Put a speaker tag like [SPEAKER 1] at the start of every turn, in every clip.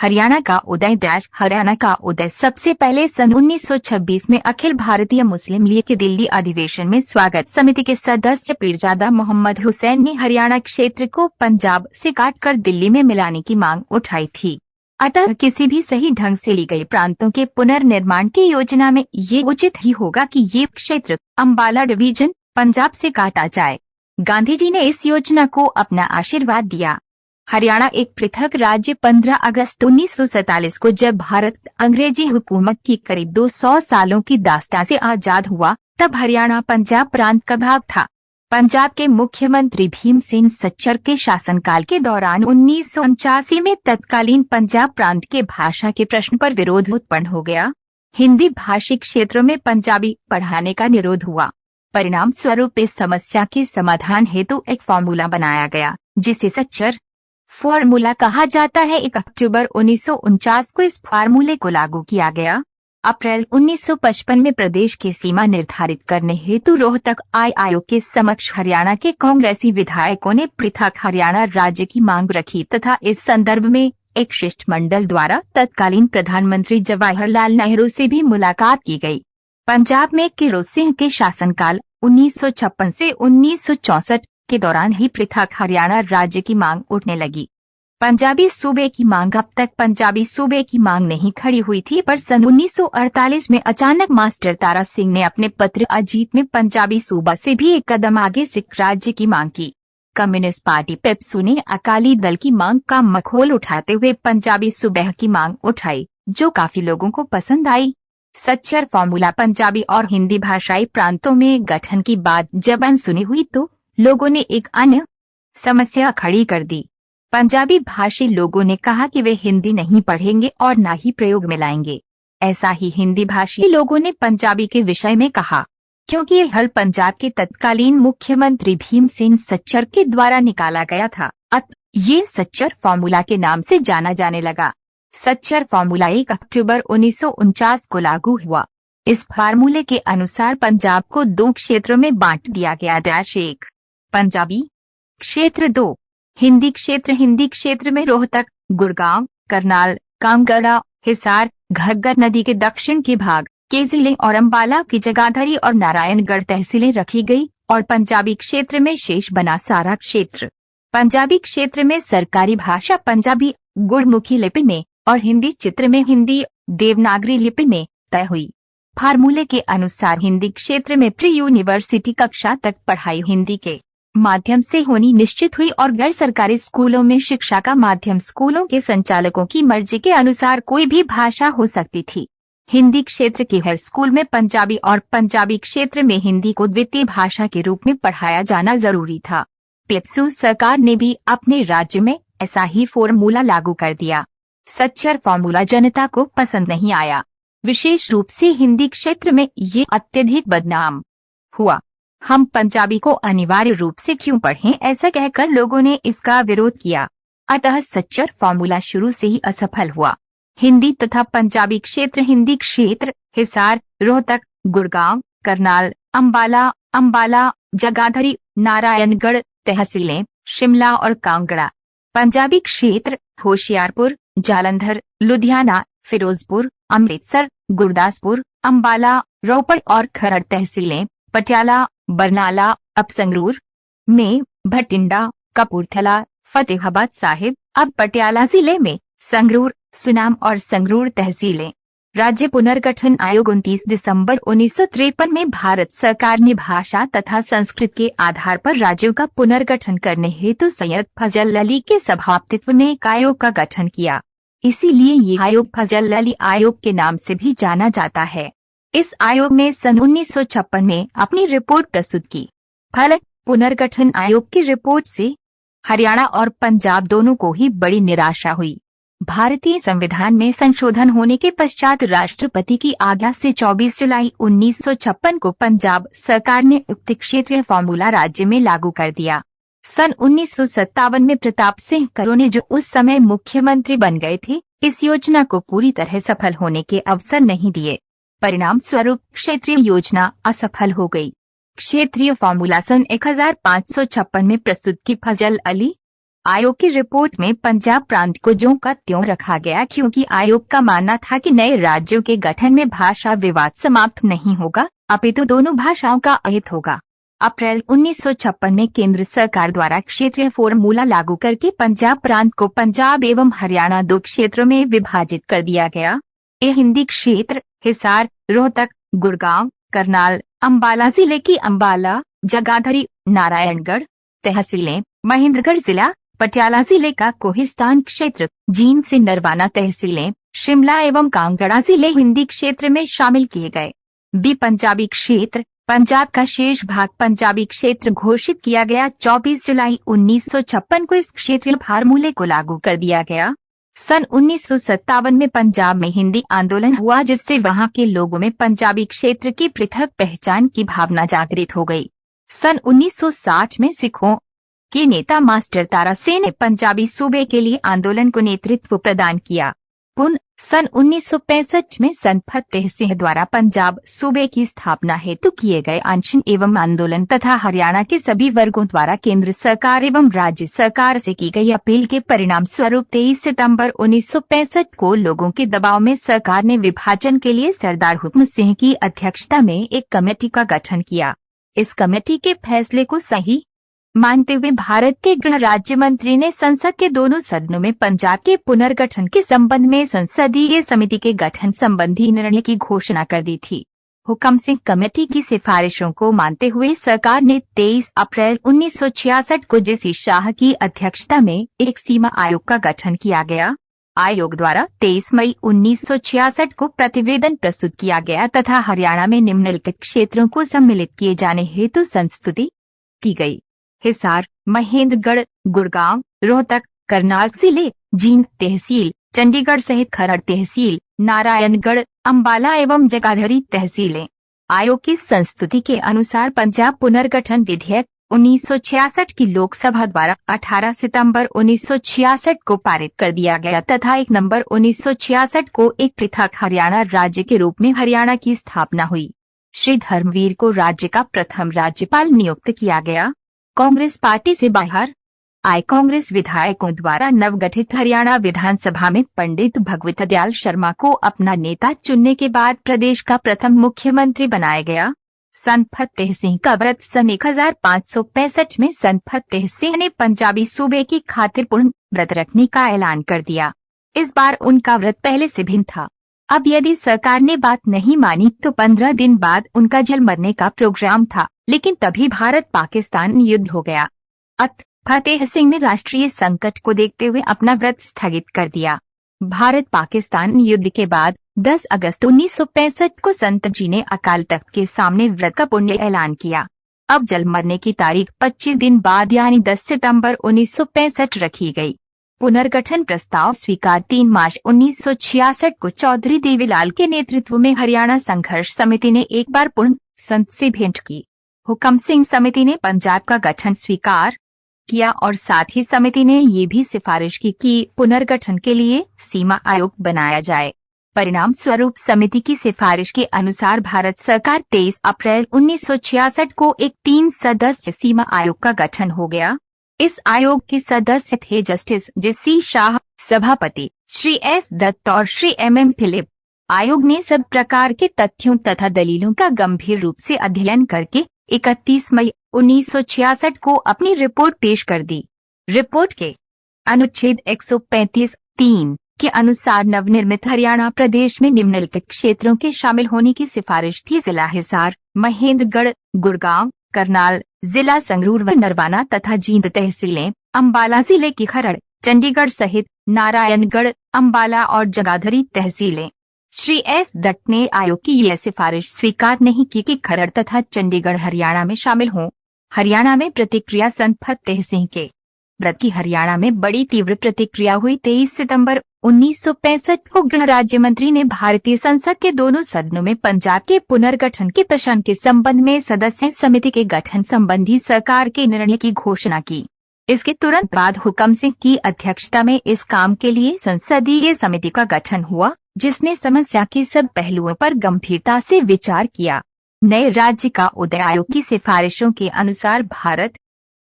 [SPEAKER 1] हरियाणा का उदय हरियाणा का उदय सबसे पहले सन 1926 में अखिल भारतीय मुस्लिम लीग के दिल्ली अधिवेशन में स्वागत समिति के सदस्य पीरजादा मोहम्मद हुसैन ने हरियाणा क्षेत्र को पंजाब से काटकर दिल्ली में मिलाने की मांग उठाई थी। अतः किसी भी सही ढंग से ली गई प्रांतों के पुनर्निर्माण की योजना में ये उचित ही होगा कि ये क्षेत्र अम्बाला डिवीजन पंजाब से काटा जाए। गांधी जी ने इस योजना को अपना आशीर्वाद दिया। हरियाणा एक पृथक राज्य 15 अगस्त 1947 को जब भारत अंग्रेजी हुकूमत की करीब 200 सालों की दास्तां से आजाद हुआ, तब हरियाणा पंजाब प्रांत का भाग था। पंजाब के मुख्यमंत्री भीमसेन सच्चर के शासनकाल के दौरान 1989 में तत्कालीन पंजाब प्रांत के भाषा के प्रश्न पर विरोध उत्पन्न हो गया। हिंदी भाषी क्षेत्रों में पंजाबी पढ़ाने का निरोध हुआ। परिणाम स्वरूप इस समस्या के समाधान हेतु एक फॉर्मूला बनाया गया, जिसे सच्चर फॉर्मूला कहा जाता है। 1 अक्टूबर 1949 को इस फार्मूले को लागू किया गया। अप्रैल 1955 में प्रदेश की सीमा निर्धारित करने हेतु रोहतक आयोग के समक्ष हरियाणा के कांग्रेसी विधायकों ने पृथक हरियाणा राज्य की मांग रखी तथा इस संदर्भ में एक शिष्टमंडल द्वारा तत्कालीन प्रधानमंत्री जवाहरलाल नेहरू से भी मुलाकात की गई। पंजाब में किरोड़ सिंह के शासनकाल 1956 से 1964 के दौरान ही पृथक हरियाणा राज्य की मांग उठने लगी। पंजाबी सूबे की मांग अब तक पंजाबी सूबे की मांग नहीं खड़ी हुई थी, पर सन 1948 में अचानक मास्टर तारा सिंह ने अपने पत्र अजीत में पंजाबी सूबा से भी एक कदम आगे सिख राज्य की मांग की। कम्युनिस्ट पार्टी पेप्सू ने अकाली दल की मांग का मखौल उठाते हुए पंजाबी सूबे की मांग उठाई, जो काफी लोगों को पसंद आई। सच्चर फॉर्मूला पंजाबी और हिंदी भाषाई प्रांतों में गठन की बात जब अनसुनी हुई तो लोगों ने एक अन्य समस्या खड़ी कर दी। पंजाबी भाषी लोगों ने कहा कि वे हिंदी नहीं पढ़ेंगे और न ही प्रयोग में लाएंगे। ऐसा ही हिंदी भाषी लोगों ने पंजाबी के विषय में कहा, क्योंकि यह हल पंजाब के तत्कालीन मुख्यमंत्री भीमसेन सच्चर के द्वारा निकाला गया था, अतः ये सच्चर फॉर्मूला के नाम से जाना जाने लगा। सच्चर फॉर्मूला 1 अक्टूबर 1949 को लागू हुआ। इस फार्मूले के अनुसार पंजाब को 2 क्षेत्रों में बांट दिया गया। 1 पंजाबी क्षेत्र, 2 हिंदी क्षेत्र। हिंदी क्षेत्र में रोहतक, गुड़गांव, करनाल, कांगड़ा, हिसार, घग्गर नदी के दक्षिण के भाग के जिले और अम्बाला की जगाधरी और नारायणगढ़ तहसीलें रखी गई और पंजाबी क्षेत्र में शेष बना सारा क्षेत्र। पंजाबी क्षेत्र में सरकारी भाषा पंजाबी गुड़मुखी लिपि में और हिंदी चित्र में हिंदी देवनागरी लिपि में तय हुई। फार्मूले के अनुसार हिंदी क्षेत्र में प्री यूनिवर्सिटी कक्षा तक पढ़ाई हिंदी के माध्यम से होनी निश्चित हुई और गैर सरकारी स्कूलों में शिक्षा का माध्यम स्कूलों के संचालकों की मर्जी के अनुसार कोई भी भाषा हो सकती थी। हिंदी क्षेत्र के हर स्कूल में पंजाबी और पंजाबी क्षेत्र में हिंदी को द्वितीय भाषा के रूप में पढ़ाया जाना जरूरी था। पेप्सू सरकार ने भी अपने राज्य में ऐसा ही फॉर्मूला लागू कर दिया। सच्चर फॉर्मूला जनता को पसंद नहीं आया, विशेष रूप से हिंदी क्षेत्र में ये अत्यधिक बदनाम हुआ। हम पंजाबी को अनिवार्य रूप से क्यों पढ़ें, ऐसा कहकर लोगों ने इसका विरोध किया। अतः सच्चर फॉर्मूला शुरू से ही असफल हुआ। हिंदी तथा पंजाबी क्षेत्र, हिंदी क्षेत्र हिसार, रोहतक, गुड़गांव, करनाल, अम्बाला, जगाधरी, नारायणगढ़ तहसीलें, शिमला और कांगड़ा। पंजाबी क्षेत्र होशियारपुर, जालंधर, लुधियाना, फिरोजपुर, अमृतसर, गुरदासपुर, अम्बाला, रोपड़ और खरड़ तहसीलें, पटियाला, बरनाला, अब संगरूर में, भटिंडा, कपूरथला, फतेहाबाद साहिब, अब पटियाला जिले में, संगरूर, सुनाम और संगरूर तहसीलें। राज्य पुनर्गठन आयोग 29 दिसंबर 1953 में भारत सरकार ने भाषा तथा संस्कृत के आधार पर राज्यों का पुनर्गठन करने हेतु सैयद फजल अली के सभापतित्व में एक आयोग का गठन किया। इसीलिए ये आयोग फजल अली आयोग के नाम से भी जाना जाता है। इस आयोग ने सन 1956 में अपनी रिपोर्ट प्रस्तुत की। फलत पुनर्गठन आयोग की रिपोर्ट से हरियाणा और पंजाब दोनों को ही बड़ी निराशा हुई। भारतीय संविधान में संशोधन होने के पश्चात राष्ट्रपति की आज्ञा से 24 जुलाई 1956 को पंजाब सरकार ने उक्त क्षेत्रीय फॉर्मूला राज्य में लागू कर दिया। सन 1957 में प्रताप सिंह करों ने, जो उस समय मुख्यमंत्री बन गए थे, इस योजना को पूरी तरह सफल होने के अवसर नहीं दिए। परिणाम स्वरूप क्षेत्रीय योजना असफल हो गई। क्षेत्रीय फॉर्मूला सन 1556 में प्रस्तुत की फजल अली आयोग की रिपोर्ट में पंजाब प्रांत को ज्यों का त्यों रखा गया क्योंकि आयोग का मानना था कि नए राज्यों के गठन में भाषा विवाद समाप्त नहीं होगा, अपितु दोनों भाषाओं का अहित होगा। अप्रैल 1956 में केंद्र सरकार द्वारा क्षेत्रीय फॉर्मूला लागू करके पंजाब प्रांत को पंजाब एवं हरियाणा 2 क्षेत्रों में विभाजित कर दिया गया। ये हिंदी क्षेत्र हिसार, रोहतक, गुड़गांव, करनाल, अंबाला जिले की अंबाला, जगाधरी, नारायणगढ़ तहसीलें, महेंद्रगढ़ जिला, पटियाला जिले का कोहिस्तान क्षेत्र, जींद से नरवाना तहसीलें, शिमला एवं कांगड़ा जिले हिंदी क्षेत्र में शामिल किए गए। बी पंजाबी क्षेत्र, पंजाब का शेष भाग पंजाबी क्षेत्र घोषित किया गया। 24 जुलाई 1956 को इस क्षेत्रीय फार्मूले को लागू कर दिया गया। सन 1957 में पंजाब में हिंदी आंदोलन हुआ जिससे वहां के लोगों में पंजाबी क्षेत्र की पृथक पहचान की भावना जागृत हो गई। सन 1960 में सिखों के नेता मास्टर तारा सिंह ने पंजाबी सूबे के लिए आंदोलन को नेतृत्व प्रदान किया। पुनः सन 1965 में संत फतेह सिंह द्वारा पंजाब सूबे की स्थापना हेतु किए गए अनशन एवं आंदोलन तथा हरियाणा के सभी वर्गों द्वारा केंद्र सरकार एवं राज्य सरकार से की गई अपील के परिणाम स्वरूप 23 सितंबर 1965 को लोगों के दबाव में सरकार ने विभाजन के लिए सरदार हुक्म सिंह की अध्यक्षता में एक कमेटी का गठन किया। इस कमेटी के फैसले को सही मानते हुए भारत के गृह राज्य मंत्री ने संसद के दोनों सदनों में पंजाब के पुनर्गठन के संबंध में संसदीय समिति के गठन संबंधी निर्णय की घोषणा कर दी थी। हुक्म सिंह कमेटी की सिफारिशों को मानते हुए सरकार ने 23 अप्रैल 1966 को जेसी शाह की अध्यक्षता में एक सीमा आयोग का गठन किया गया। आयोग द्वारा 23 मई 1966 को प्रतिवेदन प्रस्तुत किया गया तथा हरियाणा में निम्नलिखित क्षेत्रों को सम्मिलित किए जाने हेतु संस्तुति की गई। हिसार, महेंद्रगढ़, गुड़गांव, रोहतक, करनाल जिले, जींद तहसील, चंडीगढ़ सहित खरड़ तहसील, नारायणगढ़, अंबाला एवं जगाधरी तहसीलें। आयोग की संस्तुति के अनुसार पंजाब पुनर्गठन विधेयक 1966 की लोकसभा द्वारा 18 सितंबर 1966 को पारित कर दिया गया तथा 1 नवंबर 1966 को एक पृथक हरियाणा राज्य के रूप में हरियाणा की स्थापना हुई। श्री धर्मवीर को राज्य का प्रथम राज्यपाल नियुक्त किया गया। कांग्रेस पार्टी से बाहर आए कांग्रेस विधायकों द्वारा नवगठित हरियाणा विधानसभा में पंडित भगवत दयाल शर्मा को अपना नेता चुनने के बाद प्रदेश का प्रथम मुख्यमंत्री बनाया गया। संत फतेह सिंह का व्रत सन 1565 में संत फतेह सिंह ने पंजाबी सूबे की खातिर पूर्ण व्रत रखने का ऐलान कर दिया। इस बार उनका व्रत पहले से भिन्न था। अब यदि सरकार ने बात नहीं मानी तो 15 दिन बाद उनका जल मरने का प्रोग्राम था, लेकिन तभी भारत पाकिस्तान युद्ध हो गया। फतेह सिंह ने राष्ट्रीय संकट को देखते हुए अपना व्रत स्थगित कर दिया। भारत पाकिस्तान युद्ध के बाद 10 अगस्त 1965 को संत जी ने अकाल तख्त के सामने व्रत का पुण्य ऐलान किया। अब जल मरने की तारीख 25 दिन बाद यानी 10 सितंबर 1965 रखी गई। पुनर्गठन प्रस्ताव स्वीकार 3 मार्च 1966 को चौधरी देवीलाल के नेतृत्व में हरियाणा संघर्ष समिति ने एक बार पुनः संत से भेंट की। हुक्म सिंह समिति ने पंजाब का गठन स्वीकार किया और साथ ही समिति ने ये भी सिफारिश की कि पुनर्गठन के लिए सीमा आयोग बनाया जाए। परिणाम स्वरूप समिति की सिफारिश के अनुसार भारत सरकार 23 अप्रैल 1966 को एक 3 सदस्य सीमा आयोग का गठन हो गया। इस आयोग के सदस्य थे जस्टिस जेसी शाह, सभापति श्री एस दत्त और श्री MM फिलिप। आयोग ने सब प्रकार के तथ्यों तथा दलीलों का गंभीर रूप से अध्ययन करके 31 मई 1966 को अपनी रिपोर्ट पेश कर दी। रिपोर्ट के अनुच्छेद 135(3) के अनुसार नवनिर्मित हरियाणा प्रदेश में निम्नलिखित क्षेत्रों के शामिल होने की सिफारिश थी: जिला हिसार, महेंद्रगढ़, गुड़गांव, करनाल, जिला संगरूर व नरवाना तथा जींद तहसीलें, अंबाला जिले की खरड़, चंडीगढ़ सहित नारायणगढ़, अंबाला और जगाधरी तहसीलें। श्री एस दत्त ने आयोग की यह सिफारिश स्वीकार नहीं की कि खरड़ तथा चंडीगढ़ हरियाणा में शामिल हों। हरियाणा में प्रतिक्रिया संत फतेह सिंह के व्रत की हरियाणा में बड़ी तीव्र प्रतिक्रिया हुई। 23 सितंबर 1965 को गृह राज्य मंत्री ने भारतीय संसद के दोनों सदनों में पंजाब के पुनर्गठन के प्रश्न के संबंध में सदस्य समिति के गठन संबंधी सरकार के निर्णय की घोषणा की। इसके तुरंत बाद हुक्म सिंह की अध्यक्षता में इस काम के लिए संसदीय समिति का गठन हुआ, जिसने समस्या के सब पहलुओं पर गंभीरता से विचार किया। नए राज्य का उदय आयोग की सिफारिशों के अनुसार भारत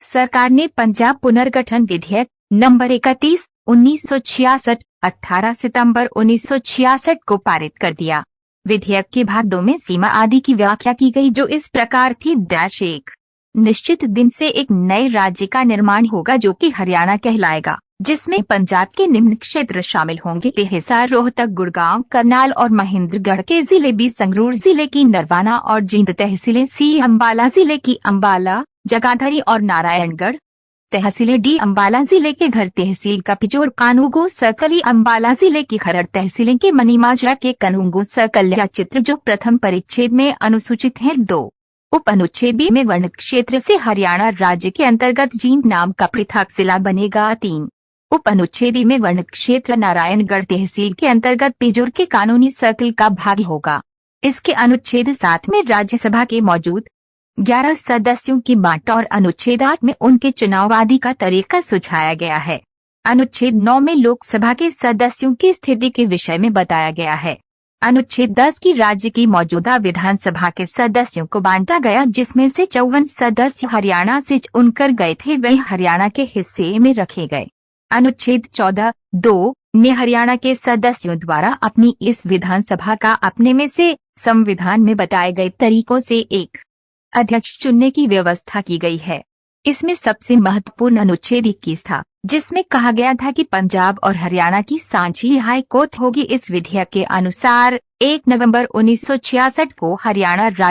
[SPEAKER 1] सरकार ने पंजाब पुनर्गठन विधेयक नंबर 31 1966 18 सितंबर 1966 को पारित कर दिया। विधेयक के भाग 2 में सीमा आदि की व्याख्या की गई जो इस प्रकार थी एक निश्चित दिन से एक नए राज्य का निर्माण होगा जो कि हरियाणा कहलाएगा, जिसमें पंजाब के निम्न क्षेत्र शामिल होंगे: हिसार, रोहतक, गुड़गांव, करनाल और महेंद्रगढ़ के जिले बी, संगरूर जिले की नरवाना और जींद तहसीलें सी, अम्बाला जिले की अम्बाला, जगाधरी और नारायणगढ़ तहसीलें डी, अम्बाला जिले के घर तहसील का पिजोर, कानूगो सर्कल, अम्बाला जिले की खरड़ तहसीलें के मनीमाजरा के कनूंगो सर्कल या चित्र जो प्रथम परिच्छेद में अनुसूचित है। 2 उप अनुच्छेद बी में वर्ण क्षेत्र से हरियाणा राज्य के अंतर्गत जींद नाम का पृथक जिला बनेगा। 3 उप अनुच्छेद ई में वर्ण क्षेत्र नारायणगढ़ तहसील के अंतर्गत पिजोर के कानूनी सर्कल का भाग होगा। इसके अनुच्छेद 7 में राज्यसभा के मौजूद 11 सदस्यों की बांट और अनुच्छेद 8 में उनके चुनाव आदि का तरीका सुझाया गया है। अनुच्छेद 9 में लोकसभा के सदस्यों की स्थिति के विषय में बताया गया है। अनुच्छेद 10 की राज्य की मौजूदा विधानसभा के सदस्यों को बांटा गया, जिसमें से 54 सदस्य हरियाणा से चुनकर गए थे, वे हरियाणा के हिस्से में रखे गए। अनुच्छेद 14(2) ने हरियाणा के सदस्यों द्वारा अपनी इस विधानसभा का अपने में से संविधान में बताए गए तरीकों से एक अध्यक्ष चुनने की व्यवस्था की गई है। इसमें सबसे महत्वपूर्ण अनुच्छेद 21 था, जिसमें कहा गया था कि पंजाब और हरियाणा की सांझी हाई कोर्ट होगी। इस विधेयक के अनुसार 1 नवंबर 1966 को हरियाणा राज्य